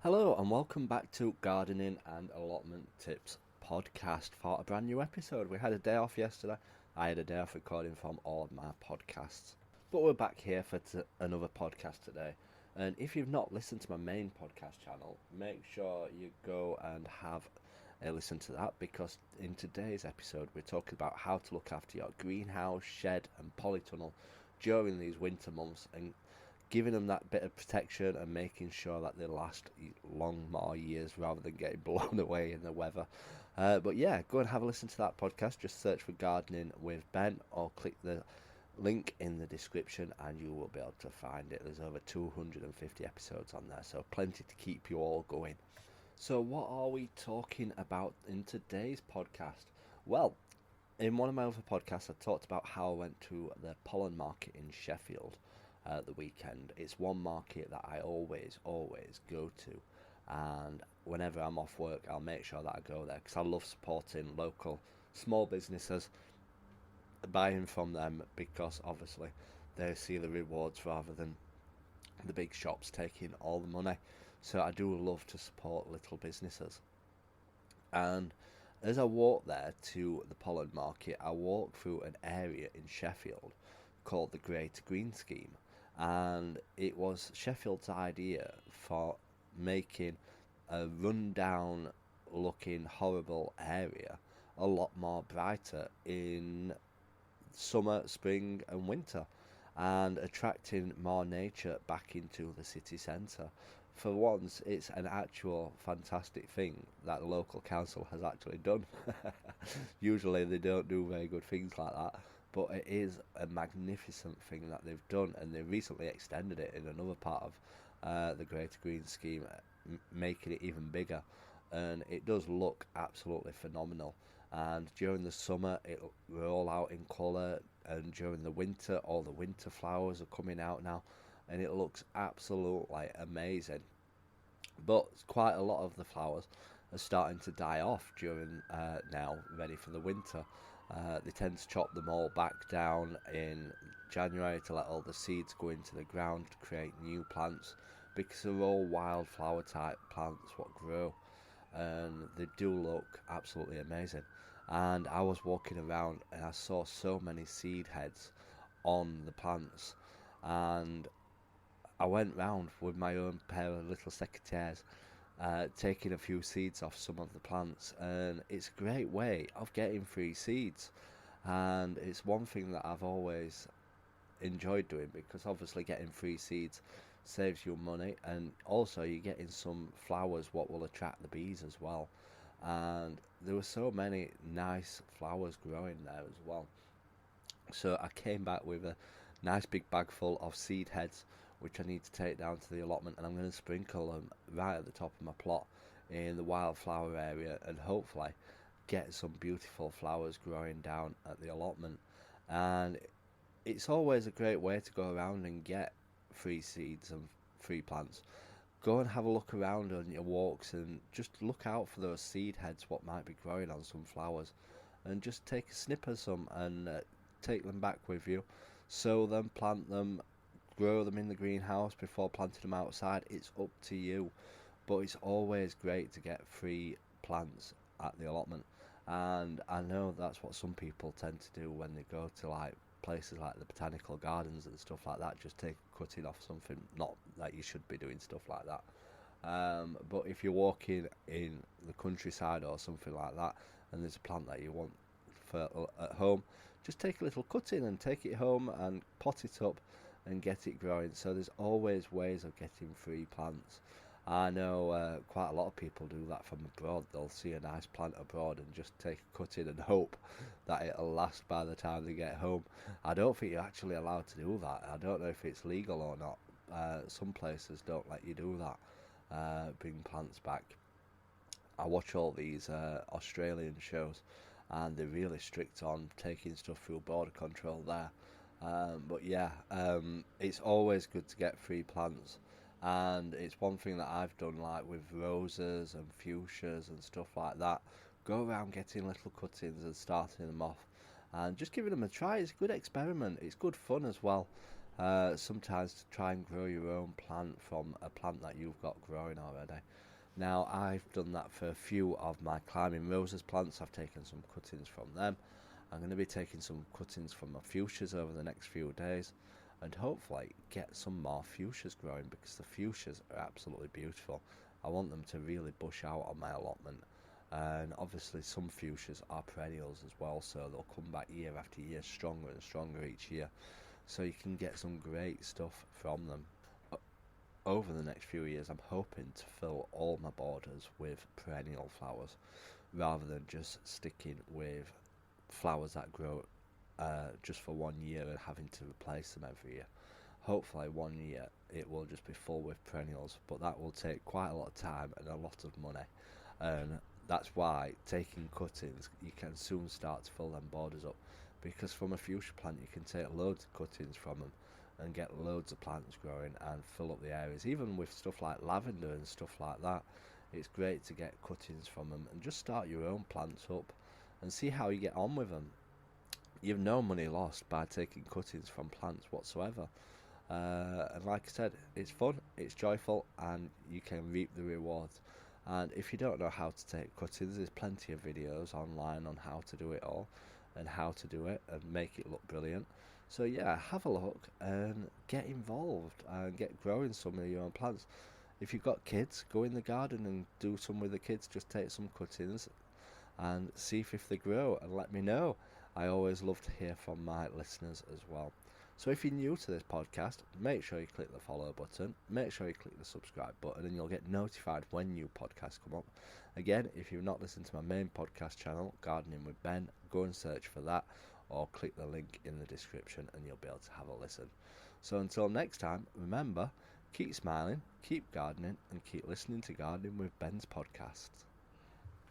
Hello and welcome back to Gardening and Allotment Tips podcast for a brand new episode. We had a day off yesterday. I had a day off recording from all of my podcasts. But we're back here for another podcast today. And if you've not listened to my main podcast channel, make sure you go and have a listen to that, because in today's episode we're talking about how to look after your greenhouse, shed and polytunnel during these winter months, and giving them that bit of protection and making sure that they last long more years rather than getting blown away in the weather. But yeah, go and have a listen to that podcast. Just search for Gardening with Ben or click the link in the description and you will be able to find it. There's over 250 episodes on there, so plenty to keep you all going. So what are we talking about in today's podcast? Well, in one of my other podcasts, I talked about how I went to the pollen market in Sheffield the weekend. It's one market that I always go to, and whenever I'm off work, I'll make sure that I go there because I love supporting local small businesses, buying from them, because obviously they see the rewards rather than the big shops taking all the money. So I do love to support little businesses. And as I walked there to the pollen market, I walked through an area in Sheffield called the Great Green Scheme, and it was Sheffield's idea for making a rundown looking horrible area a lot more brighter in summer, spring and winter, and attracting more nature back into the city centre. For once, it's an actual fantastic thing that the local council has actually done. Usually they don't do very good things like that, but it is a magnificent thing that they've done, and they recently extended it in another part of the Greater Green Scheme, making it even bigger, and it does look absolutely phenomenal. And during the summer, we're all out in colour, and during the winter, all the winter flowers are coming out now, and it looks absolutely amazing. But quite a lot of the flowers are starting to die off during now, ready for the winter. They tend to chop them all back down in January to let all the seeds go into the ground to create new plants, because they're all wildflower type plants what grow, and they do look absolutely amazing. And I was walking around and I saw so many seed heads on the plants, and I went round with my own pair of little secateurs, taking a few seeds off some of the plants, and it's a great way of getting free seeds. And it's one thing that I've always enjoyed doing, because obviously getting free seeds saves you money, and also you're getting some flowers what will attract the bees as well. And there were so many nice flowers growing there as well. So I came back with a nice big bag full of seed heads, which I need to take down to the allotment, and I'm going to sprinkle them right at the top of my plot in the wildflower area, and hopefully get some beautiful flowers growing down at the allotment. And it's always a great way to go around and get free seeds and free plants. Go and have a look around on your walks and just look out for those seed heads what might be growing on some flowers, and just take a snip of some and take them back with you, sow them, plant them, grow them in the greenhouse before planting them outside. It's up to you, but it's always great to get free plants at the allotment. And I know that's what some people tend to do when they go to like places like the botanical gardens and stuff like that, just take a cutting off something. Not that you should be doing stuff like that, but if you're walking in the countryside or something like that, and there's a plant that you want for at home, just take a little cutting and take it home and pot it up and get it growing. So there's always ways of getting free plants. I know quite a lot of people do that from abroad. They'll see a nice plant abroad and just take a cutting and hope that it'll last by the time they get home. I don't think you're actually allowed to do that. I don't know if it's legal or not. Some places don't let you do that, bring plants back. I watch all these Australian shows, and they're really strict on taking stuff through border control there. But yeah, it's always good to get free plants, and it's one thing that I've done, like with roses and fuchsias and stuff like that. Go around getting little cuttings and starting them off, and just giving them a try. It's a good experiment. It's good fun as well. Sometimes to try and grow your own plant from a plant that you've got growing already. Now, I've done that for a few of my climbing roses plants. I've taken some cuttings from them. I'm going to be taking some cuttings from my fuchsias over the next few days, and hopefully get some more fuchsias growing, because the fuchsias are absolutely beautiful. I want them to really bush out on my allotment. And obviously some fuchsias are perennials as well, so they'll come back year after year stronger and stronger each year, so you can get some great stuff from them. Over the next few years, I'm hoping to fill all my borders with perennial flowers, rather than just sticking with flowers that grow just for 1 year and having to replace them every year. Hopefully 1 year it will just be full with perennials, but that will take quite a lot of time and a lot of money, and that's why taking cuttings, you can soon start to fill them borders up, because from a fuchsia plant you can take loads of cuttings from them and get loads of plants growing and fill up the areas. Even with stuff like lavender and stuff like that, it's great to get cuttings from them and just start your own plants up and see how you get on with them. You've no money lost by taking cuttings from plants whatsoever. And like I said, it's fun, it's joyful, and you can reap the rewards. And if you don't know how to take cuttings, there's plenty of videos online on how to do it all and how to do it and make it look brilliant. So yeah, have a look and get involved and get growing some of your own plants. If you've got kids, go in the garden and do some with the kids. Just take some cuttings and see if they grow, and let me know. I always love to hear from my listeners as well. So if you're new to this podcast, make sure you click the follow button, make sure you click the subscribe button, and you'll get notified when new podcasts come up. Again, if you've not listened to my main podcast channel, Gardening with Ben, go and search for that, or click the link in the description and you'll be able to have a listen. So until next time, remember, keep smiling, keep gardening, and keep listening to Gardening with Ben's podcasts.